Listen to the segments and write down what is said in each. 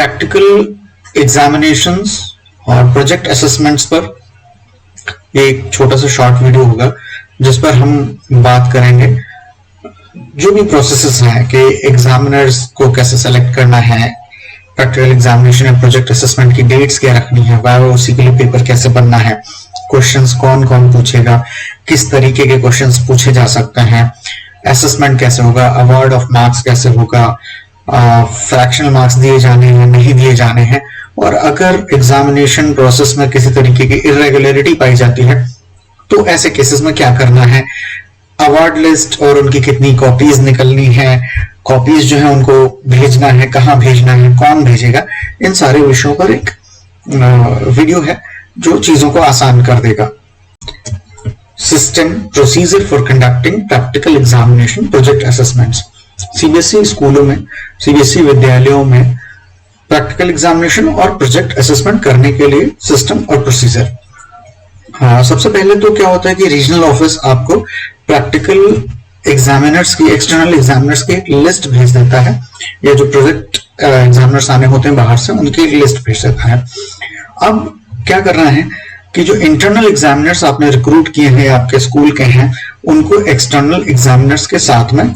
Practical examinations और project assessments पर एक छोटा सा शॉर्ट वीडियो होगा जिस पर हम बात करेंगे जो भी प्रोसेसेस हैं कि एग्जामिनर्स को कैसे सेलेक्ट करना है, प्रैक्टिकल एग्जामिनेशन या प्रोजेक्ट असेसमेंट की डेट्स क्या रखनी है, वाइवा उसी के लिए पेपर कैसे बनना है, क्वेश्चंस कौन कौन पूछेगा, किस तरीके के क्वेश्चंस पूछे जा सकते हैं, असेसमेंट कैसे होगा, अवार्ड ऑफ मार्क्स कैसे होगा, फ्रैक्शनल मार्क्स दिए जाने हैं नहीं दिए जाने हैं, और अगर एग्जामिनेशन प्रोसेस में किसी तरीके की इरेगुलरिटी पाई जाती है तो ऐसे केसेस में क्या करना है, अवार्ड लिस्ट और उनकी कितनी कॉपीज निकलनी है, कॉपीज जो है उनको भेजना है, कहाँ भेजना है, कौन भेजेगा, इन सारे विषयों पर एक वीडियो है जो चीजों को आसान कर देगा। System procedure for conducting practical examination project assessments. CBSE स्कूलों में, सीबीएसई विद्यालयों में प्रैक्टिकल एग्जामिनेशन और प्रोजेक्ट असेसमेंट करने के लिए सिस्टम और प्रोसीजर। सबसे पहले तो क्या होता है कि रीजनल ऑफिस आपको प्रैक्टिकल एग्जामिनर्स की, एक्सटर्नल एग्जामिनर्स की एक लिस्ट भेज देता है, या जो प्रोजेक्ट एग्जामिनर्स आने होते हैं बाहर से उनकी एक लिस्ट भेज देता है। अब क्या करना है कि जो इंटरनल एग्जामिनर्स आपने रिक्रूट किए हैं, आपके स्कूल के हैं, उनको एक्सटर्नल एग्जामिनर्स के साथ में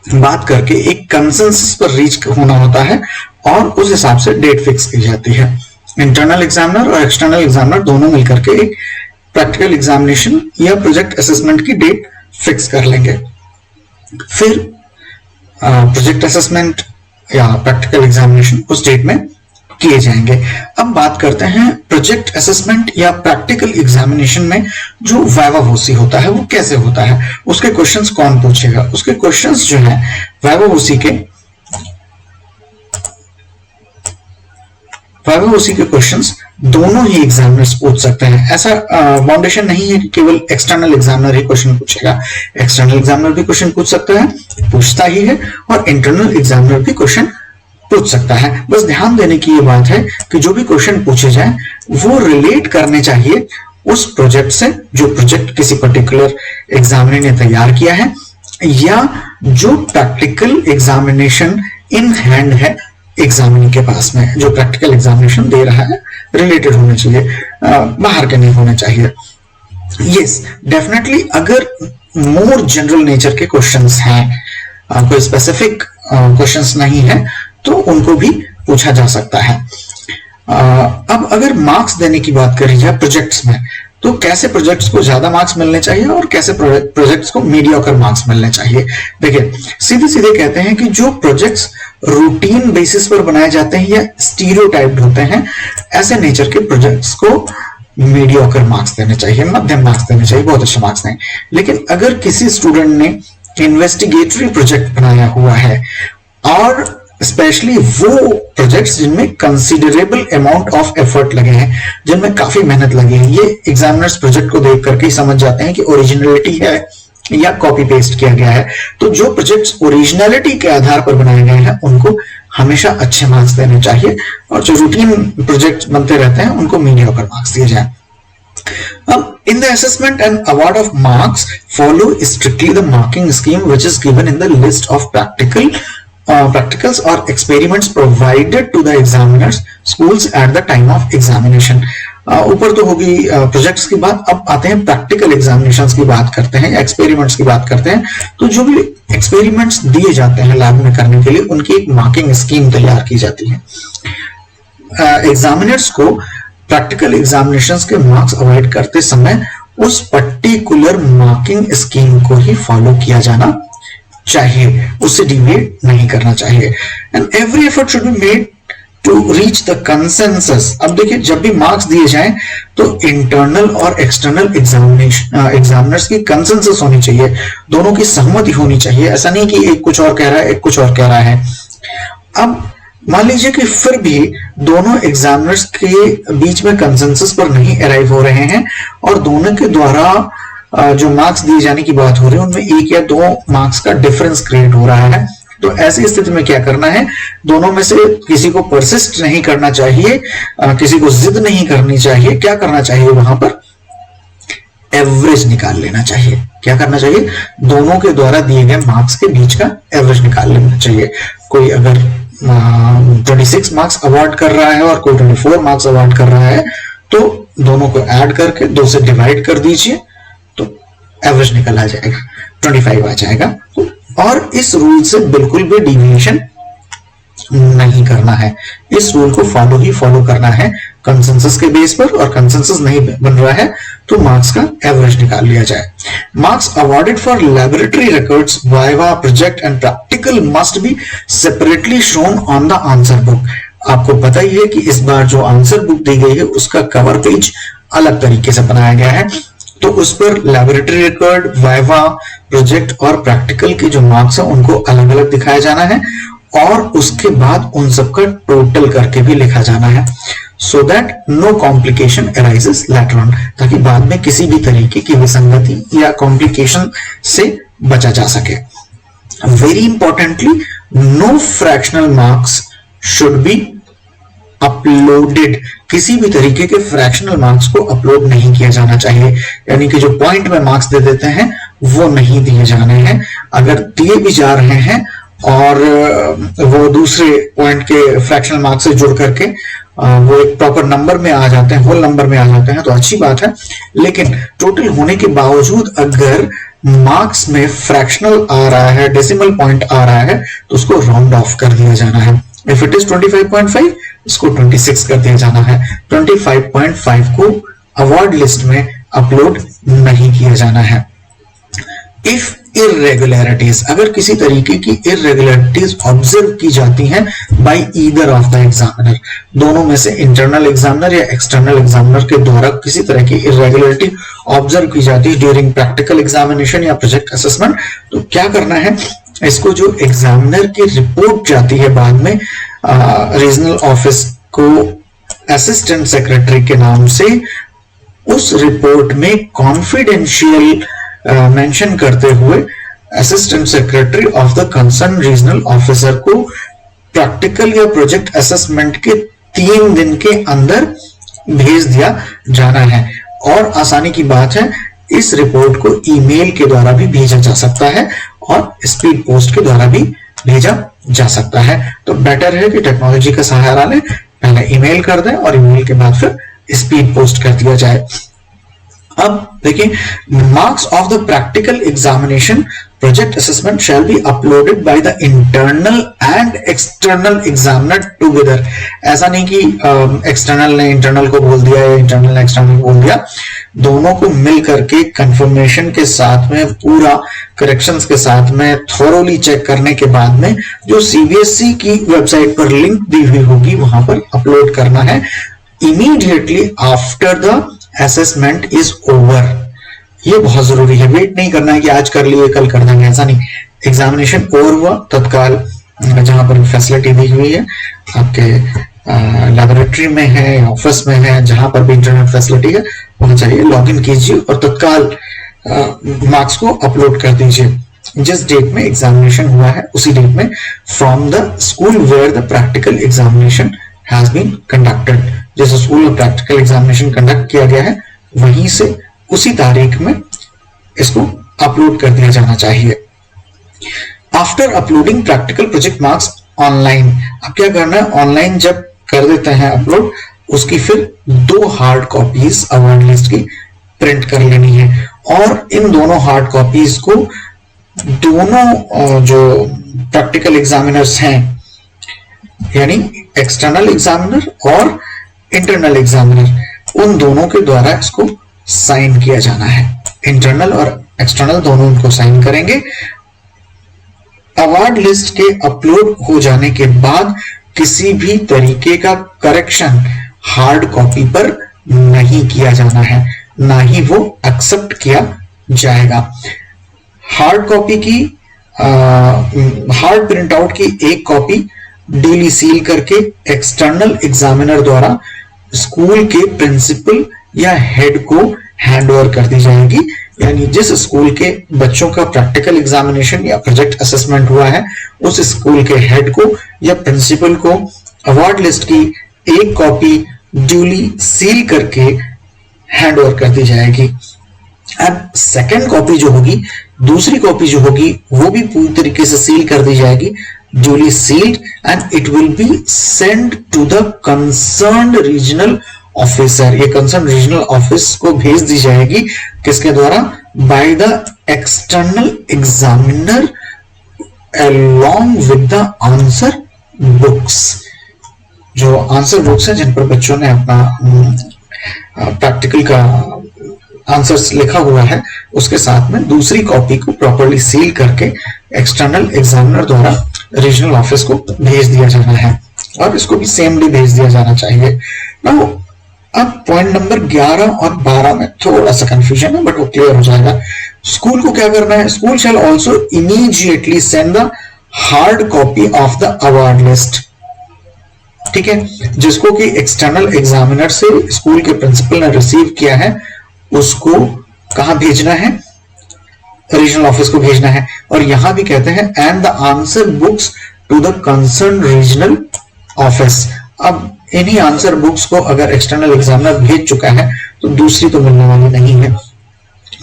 बात करके एक कंसेंसस पर रीच होना होता है और उस हिसाब से डेट फिक्स की जाती है। इंटरनल एग्जामिनर और एक्सटर्नल एग्जामिनर दोनों मिलकर के एक प्रैक्टिकल एग्जामिनेशन या प्रोजेक्ट असेसमेंट की डेट फिक्स कर लेंगे। फिर प्रोजेक्ट असेसमेंट या प्रैक्टिकल एग्जामिनेशन उस डेट में किए जाएंगे। अब बात करते हैं प्रोजेक्ट असेसमेंट या प्रैक्टिकल एग्जामिनेशन में जो वाइवा वोसी होता है वो कैसे होता है, उसके क्वेश्चंस कौन पूछेगा। उसके क्वेश्चंस जो है वाइवा वोसी के क्वेश्चंस दोनों ही एग्जामिनर्स पूछ सकते हैं। ऐसा बाउंडेशन नहीं है कि केवल एक्सटर्नल एग्जामिनर ही क्वेश्चन पूछेगा। एक्सटर्नल एग्जामिनर भी क्वेश्चन पूछ सकता है, पूछता ही है, और इंटरनल एग्जामिनर भी क्वेश्चन पूछ सकता है। बस ध्यान देने की ये बात है कि जो भी क्वेश्चन पूछे जाए वो रिलेट करने चाहिए उस प्रोजेक्ट से जो प्रोजेक्ट किसी पर्टिकुलर एग्जामिनर ने तैयार किया है, या जो प्रैक्टिकल एग्जामिनेशन इन हैंड है एग्जामिनर के पास में, जो प्रैक्टिकल एग्जामिनेशन दे रहा है रिलेटेड होने चाहिए, बाहर के नहीं होने चाहिए। यस, डेफिनेटली अगर मोर जनरल नेचर के क्वेश्चंस हैं, कोई स्पेसिफिक क्वेश्चंस नहीं है, तो उनको भी पूछा जा सकता है। अब अगर मार्क्स देने की बात करी जाए प्रोजेक्ट्स में, तो कैसे प्रोजेक्ट्स को ज्यादा मार्क्स मिलने चाहिए और कैसे प्रोजेक्ट्स को मीडियोकर मार्क्स मिलने चाहिए। देखिए, सीधे सीधे कहते हैं कि जो प्रोजेक्ट्स रूटीन बेसिस पर बनाए जाते हैं या स्टीरियोटाइप्ड होते हैं, ऐसे नेचर के प्रोजेक्ट्स को मीडियोकर मार्क्स देने चाहिए, मध्यम मार्क्स देने चाहिए, बहुत अच्छे मार्क्स नहीं। लेकिन अगर किसी स्टूडेंट ने इन्वेस्टिगेटरी प्रोजेक्ट बनाया हुआ है, और स्पेशली वो प्रोजेक्ट्स जिनमें कंसिडरेबल अमाउंट ऑफ एफर्ट लगे हैं, जिनमें काफी मेहनत लगी है, ये एग्जामिनर्स प्रोजेक्ट को देख करके ही समझ जाते हैं कि ओरिजिनलिटी है या कॉपी पेस्ट किया गया है। तो जो प्रोजेक्ट्स ओरिजिनलिटी के आधार पर बनाए गए हैं उनको हमेशा अच्छे मार्क्स देने चाहिए, और जो रूटीन प्रोजेक्ट्स बनते रहते हैं उनको मीडियोकर मार्क्स दिए जाए। In the assessment and award of marks follow strictly the marking scheme which is given in the list of practicals or experiments provided to the examiners schools at the time of examination। ऊपर तो होगी projects की बात, अब आते हैं practical examinations की बात करते हैं, एक्सपेरिमेंट्स की बात करते हैं। तो जो भी एक्सपेरिमेंट्स दिए जाते हैं लैब में करने के लिए, उनकी एक मार्किंग स्कीम तैयार की जाती है। एग्जामिनर्स को प्रैक्टिकल एग्जामिनेशंस के मार्क्स अवॉइड करते समय उस पर्टिकुलर मार्किंग स्कीम को ही फॉलो किया जाना चाहिए, उससे डिविएट नहीं करना चाहिए। And every effort should be made to reach the consensus. अब देखिए, जब भी मार्क्स दिए जाएं तो इंटरनल और एक्सटर्नल एग्जामिनर्स की कंसेंसस होनी चाहिए, दोनों की सहमति होनी चाहिए। ऐसा नहीं कि एक कुछ और कह रहा है, एक कुछ और कह रहा है। अब मान लीजिए कि फिर भी दोनों एग्जामिनर्स के बीच में कंसेंसस पर नहीं अराइव हो रहे हैं, और दोनों के द्वारा जो मार्क्स दिए जाने की बात हो रही है उनमें 1 या 2 मार्क्स का डिफरेंस क्रिएट हो रहा है, तो ऐसी स्थिति में क्या करना है, दोनों में से किसी को परसिस्ट नहीं करना चाहिए, किसी को जिद नहीं करनी चाहिए। क्या करना चाहिए, वहां पर एवरेज निकाल लेना चाहिए। क्या करना चाहिए, दोनों के द्वारा दिए गए मार्क्स के बीच का एवरेज निकाल लेना चाहिए। कोई अगर 26 मार्क्स अवार्ड कर रहा है और कोई 24 मार्क्स अवार्ड कर रहा है, तो दोनों को ऐड करके 2 से डिवाइड कर दीजिए तो एवरेज निकल आ जाएगा, 25 आ जाएगा। और इस रूल से बिल्कुल भी डिविएशन नहीं करना है, इस रूल को फॉलो करना है कंसेंसस के बेस पर, और कंसेंसस नहीं बन रहा है तो मार्क्स का एवरेज निकाल लिया जाए। Marks awarded for laboratory records, viva, project and practical must be separately shown on the answer book. आपको पता ही है कि इस बार जो आंसर बुक दी गई है उसका कवर पेज अलग तरीके से बनाया गया है, तो उस पर लैबोरेटरी रिकॉर्ड, वाइवा, प्रोजेक्ट और प्रैक्टिकल के जो मार्क्स है उनको अलग अलग दिखाया जाना है, और उसके बाद उन सबका टोटल करके भी लिखा जाना है, so that no complication arises later on, ताकि बाद में किसी भी तरीके की विसंगति या कॉम्प्लिकेशन से बचा जा सके। Very importantly, no fractional marks should be uploaded, किसी भी तरीके के फ्रैक्शनल मार्क्स को अपलोड नहीं किया जाना चाहिए, यानी कि जो पॉइंट में मार्क्स दे देते हैं वो नहीं दिए जाने हैं। अगर दिए भी जा रहे हैं और वो दूसरे पॉइंट के फ्रैक्शनल मार्क्स से जुड़ करके वो एक प्रॉपर नंबर में आ जाते हैं, होल नंबर में आ जाते हैं, तो अच्छी बात है। लेकिन टोटल होने के बावजूद अगर मार्क्स में फ्रैक्शनल आ रहा है, डेसिमल पॉइंट आ रहा है, तो उसको राउंड ऑफ कर दिया जाना है। इफ इट इज 25.5, इसको 26 कर दिया जाना है। 25.5 को अवार्ड लिस्ट में अपलोड नहीं किया जाना है। इफ इरेगुलरिटीज, अगर किसी तरीके की इरेगुलरिटीज ऑब्जर्व की जाती हैं by either of the examiner, दोनों में से इंटरनल एग्जामिनर या एक्सटर्नल एग्जामिनर के द्वारा किसी तरह की इरेगुलरिटी ऑब्जर्व की जाती है ड्यूरिंग प्रैक्टिकल एग्जामिनेशन या प्रोजेक्ट असेसमेंट, तो क्या करना है, इसको जो एग्जामिनर की रिपोर्ट जाती है बाद में रीजनल ऑफिस को असिस्टेंट सेक्रेटरी के नाम से, उस रिपोर्ट में कॉन्फिडेंशियल मेंशन करते हुए assistant secretary of the concern regional officer को प्रैक्टिकल या प्रोजेक्ट असेसमेंट के 3 दिन के अंदर भेज दिया जाना है। और आसानी की बात है, इस रिपोर्ट को ईमेल के द्वारा भी भेजा जा सकता है और स्पीड पोस्ट के द्वारा भी भेजा जा सकता है। तो बेटर है कि टेक्नोलॉजी का सहारा लें, पहले ईमेल कर दें और ईमेल के बाद फिर स्पीड पोस्ट कर दिया जाए। अब देखिए, marks of the practical examination project assessment shall be uploaded by the internal and external examiner together. ऐसा नहीं कि एक्सटर्नल ने इंटरनल को बोल दिया या इंटरनल ने एक्सटर्नल को बोल दिया, दोनों को मिल करके कंफर्मेशन के साथ में, पूरा करेक्शंस के साथ में, थोरोली चेक करने के बाद में जो सीबीएसई की वेबसाइट पर लिंक दी हुई होगी वहां पर अपलोड करना है immediately after the assessment is over. ये बहुत जरूरी है, वेट नहीं करना है कि आज कर लिए कल कर देंगे, ऐसा नहीं। एग्जामिनेशन ओवर हुआ तत्काल, जहां पर फैसिलिटी दी हुई है आपके लैबोरेटरी में है, ऑफिस में है, जहां पर भी इंटरनेट फैसिलिटी है वहां चाहिए, लॉगिन कीजिए और तत्काल मार्क्स को अपलोड कर दीजिए। जिस डेट में एग्जामिनेशन हुआ है उसी डेट में, from the school where the practical examination has been conducted. जिस स्कूल में प्रैक्टिकल एग्जामिनेशन कंडक्ट किया गया है वहीं से उसी तारीख में इसको अपलोड कर दिया जाना चाहिए। After uploading practical project marks online, अब क्या करना है, ऑनलाइन जब कर देते हैं अपलोड, उसकी फिर 2 हार्ड कॉपीज अवार्ड लिस्ट की प्रिंट कर लेनी है, और इन दोनों हार्ड कॉपीज को दोनों जो प्रैक्टिकल एग्जामिनर्स हैं, यानी एक्सटर्नल एग्जामिनर और इंटरनल एग्जामिनर, उन दोनों के द्वारा इसको साइन किया जाना है। इंटरनल और एक्सटर्नल दोनों उनको साइन करेंगे। अवार्ड लिस्ट के अपलोड हो जाने के बाद किसी भी तरीके का करेक्शन हार्ड कॉपी पर नहीं किया जाना है, ना ही वो एक्सेप्ट किया जाएगा। हार्ड कॉपी की हार्ड प्रिंट आउट की एक कॉपी डीली सील करके एक्सटर्नल एग्जामिनर द्वारा स्कूल के प्रिंसिपल या हेड को हैंड ओवर कर दी जाएगी। यानी जिस स्कूल के बच्चों का प्रैक्टिकल एग्जामिनेशन या प्रोजेक्ट असेसमेंट हुआ है, उस स्कूल के हेड को या प्रिंसिपल को अवार्ड लिस्ट की एक कॉपी ड्यूली सील करके हैंड ओवर कर दी जाएगी। अब सेकेंड कॉपी जो होगी, दूसरी कॉपी जो होगी, वो भी पूरी तरीके से सील कर दी जाएगी duly sealed and it will be sent to the concerned regional officer. ये concerned regional office को भेज दी जाएगी किसके द्वारा? by the external examiner along with the answer books. जो आंसर बुक्स है जिन पर बच्चों ने अपना प्रैक्टिकल का आंसर्स लिखा हुआ है उसके साथ में दूसरी कॉपी को प्रॉपर्ली सील करके एक्सटर्नल एग्जामिनर द्वारा रीजनल ऑफिस को भेज दिया जाना है और इसको भी सेम डे भेज दिया जाना चाहिए। नाउ अब पॉइंट नंबर 11 और 12 में थोड़ा सा कंफ्यूजन है बट वो क्लियर हो जाएगा। स्कूल को क्या करना है? School shall also immediately send the hard copy of the award list. ठीक है, जिसको कि एक्सटर्नल एग्जामिनर से स्कूल के प्रिंसिपल ने रिसीव किया है उसको कहां भेजना है? रीजनल ऑफिस को भेजना है। और यहां भी कहते हैं and the answer books to the concern regional office. अब इन्हीं आंसर बुक्स को अगर एक्सटर्नल एग्जामिनर भेज चुका है तो दूसरी तो मिलने वाली नहीं है।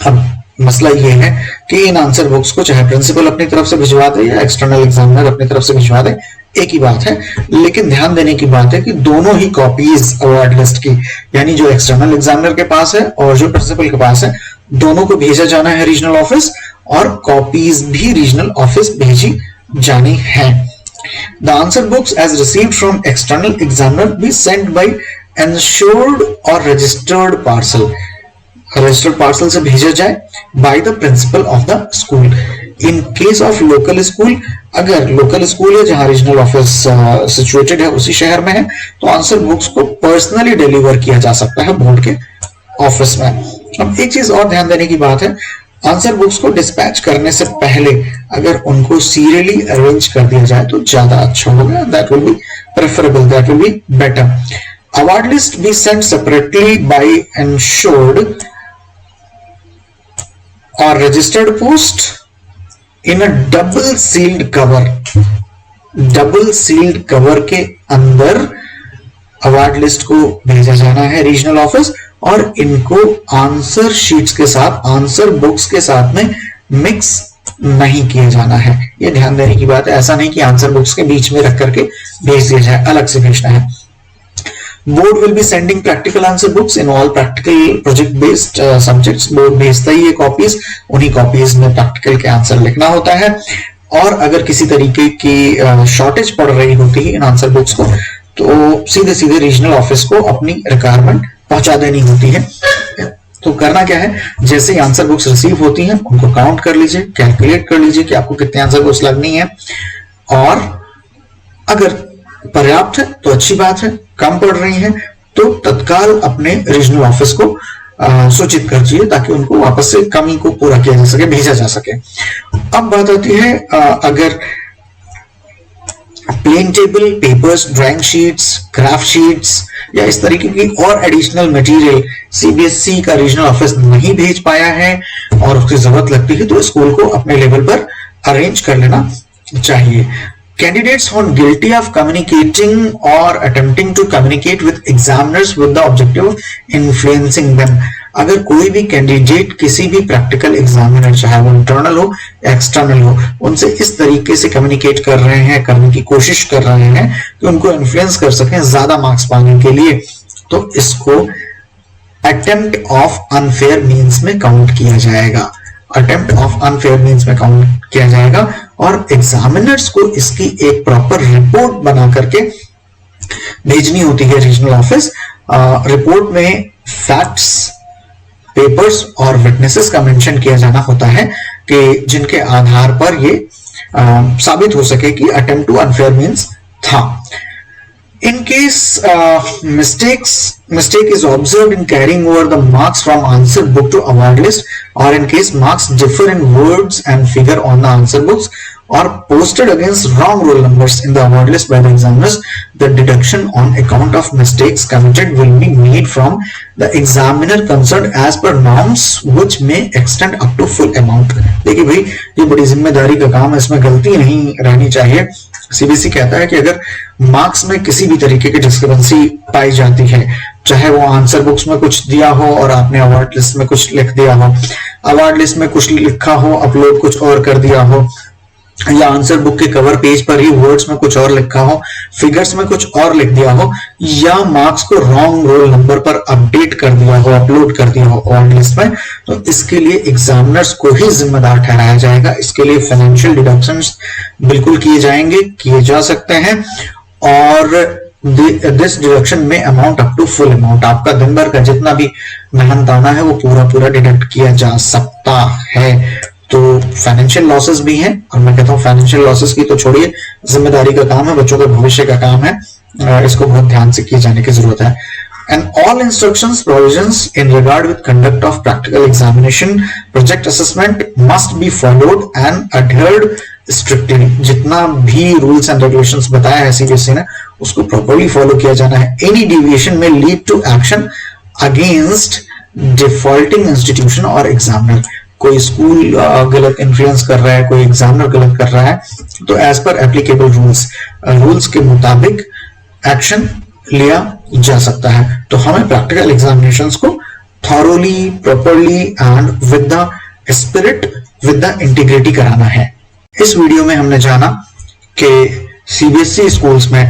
अब मसला ये है कि इन आंसर बुक्स को चाहे प्रिंसिपल अपनी तरफ से भिजवा दे या एक्सटर्नल एग्जामिनर अपनी तरफ से भिजवा दे, एक ही बात है। लेकिन ध्यान देने की बात है कि दोनों ही कॉपीज अवार्ड लिस्ट की, यानी जो एक्सटर्नल एग्जामिनर के पास है और जो प्रिंसिपल के पास है, दोनों को भेजा जाना है रीजनल ऑफिस और कॉपीज भी रीजनल ऑफिस भेजी जानी है। The answer books as received from external examiner be sent by ensured or registered parcel. Registered parcel से भेजा जाए by the principal of the school. In case of local school, अगर local school है जहां regional office situated है उसी शहर में है तो आंसर बुक्स को पर्सनली डिलीवर किया जा सकता है बोर्ड के ऑफिस में। अब एक चीज और ध्यान देने की बात है, आंसर बुक्स को डिस्पैच करने से पहले अगर उनको सीरियली अरेंज कर दिया जाए तो ज्यादा अच्छा होगा। That will be preferable, that will be better. Award list be sent separately by ensured or registered post in a double sealed cover. Double sealed cover के अंदर अवार्ड लिस्ट को भेजा जाना है रीजनल ऑफिस और इनको आंसर शीट्स के साथ, आंसर बुक्स के साथ में मिक्स नहीं किया जाना है। ये ध्यान देने की बात है। ऐसा नहीं कि आंसर बुक्स के बीच में रख करके भेज दिया जाए, अलग से भेजना है। Board will be sending practical answer books in all practical project based subjects. Board भेजता ही ये कॉपीज, उन्हीं कॉपीज में प्रैक्टिकल के आंसर लिखना होता है। और अगर किसी तरीके की शॉर्टेज पड़ रही होती है इन आंसर बुक्स को तो सीधे सीधे रीजनल ऑफिस को अपनी रिक्वायरमेंट पहुंचा देनी होती है। तो करना क्या है, जैसे ही आंसर बुक्स रिसीव होती हैं उनको काउंट कर लीजिए, कैलकुलेट कर लीजिए कि आपको कितने आंसर बुक्स लगनी है और अगर पर्याप्त है तो अच्छी बात है, कम पड़ रही है तो तत्काल अपने रीजनल ऑफिस को सूचित कर दीजिए ताकि उनको वापस से कमी को पूरा किया जा सके, भेजा जा सके। अब बात आती है अगर plain table, papers, drawing sheets, craft sheets या इस तरीके की और एडिशनल मटेरियल सीबीएसई का रीजनल ऑफिस नहीं भेज पाया है और उसकी जरूरत लगती है तो स्कूल को अपने लेवल पर अरेंज कर लेना चाहिए। Candidates found guilty of communicating or attempting to communicate with examiners with the objective of influencing them. अगर कोई भी कैंडिडेट किसी भी प्रैक्टिकल एग्जामिनर, चाहे वो इंटरनल हो एक्सटर्नल हो, उनसे इस तरीके से कम्युनिकेट कर रहे हैं, करने की कोशिश कर रहे हैं कि उनको इन्फ्लुएंस कर सकें ज्यादा मार्क्स पाने के लिए, तो इसको अटेम्प्ट ऑफ अनफेयर मीन्स में काउंट किया जाएगा। अटेम्प्ट ऑफ अनफेयर मीन्स में काउंट किया जाएगा और एग्जामिनर्स को इसकी एक प्रॉपर रिपोर्ट बना करके भेजनी होती है रीजनल ऑफिस। रिपोर्ट में फैक्ट्स, पेपर्स और विटनेसेस का मेंशन किया जाना होता है कि जिनके आधार पर ये साबित हो सके कि अटेम्प्ट टू अनफेयर मीन्स था। In case mistake is observed in carrying over the marks from answer book to award list, or in case marks differ in words and figure on the answer books, or posted against wrong roll numbers in the award list by the examiners, the deduction on account of mistakes committed will be made from the examiner concerned as per norms which may extend up to full amount. देखिए भाई, ये बड़ी जिम्मेदारी का काम है, इसमें गलती नहीं रहनी चाहिए। सीबीएसई कहता है कि अगर मार्क्स में किसी भी तरीके की डिस्क्रिपेंसी पाई जाती है, चाहे वो आंसर बुक्स में कुछ दिया हो और आपने अवार्ड लिस्ट में कुछ लिख दिया हो, अवार्ड लिस्ट में कुछ लिखा हो, अपलोड कुछ और कर दिया हो, या आंसर बुक के कवर पेज पर ही वर्ड्स में कुछ और लिखा हो, फिगर्स में कुछ और लिख दिया हो, या मार्क्स को रॉन्ग रोल नंबर पर अपडेट कर दिया हो, अपलोड कर दिया हो ऑन लिस्ट में, तो इसके लिए एग्जामिनर्स को ही जिम्मेदार ठहराया जाएगा। इसके लिए फाइनेंशियल डिडक्शंस बिल्कुल किए जाएंगे, किए जा सकते हैं, और दिस डिडक्शन में amount up to full amount, आपका दिन भर का जितना भी मेहनताना है वो पूरा डिडक्ट किया जा सकता है। तो फाइनेंशियल लॉसेस भी हैं, और मैं कहता हूं फाइनेंशियल लॉसेस की तो छोड़िए, जिम्मेदारी का काम है, बच्चों के भविष्य का काम है, इसको बहुत ध्यान से किए जाने की जरूरत है। And all instructions, provisions in regard with conduct of practical examination, project assessment must be followed and adhered strictly. जितना भी rules and regulations बताया है CBSE ने, उसको properly follow किया जाना है। Any deviation may lead to action against defaulting institution or examiner. कोई स्कूल गलत इन्फ्लुएंस कर रहा है, कोई एग्जामिनर गलत कर रहा है, तो एज पर एप्लीकेबल रूल्स के मुताबिक एक्शन लिया जा सकता है। तो हमें प्रैक्टिकल एग्जामिनेशंस को thoroughly, properly and with the spirit, with the integrity कराना है। इस वीडियो में हमने जाना कि सीबीएसई स्कूल्स में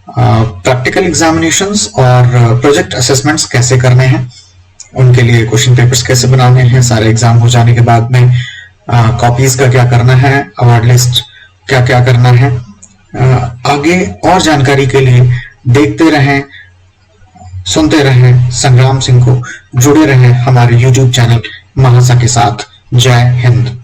प्रैक्टिकल एग्जामिनेशंस और प्रोजेक्ट असेसमेंट्स कैसे करने हैं, उनके लिए क्वेश्चन पेपर्स कैसे बनाने हैं, सारे एग्जाम हो जाने के बाद में कॉपीज का क्या करना है, अवार्ड लिस्ट क्या क्या करना है। आगे और जानकारी के लिए देखते रहें, सुनते रहें संग्राम सिंह को, जुड़े रहें हमारे YouTube चैनल महासा के साथ। जय हिंद।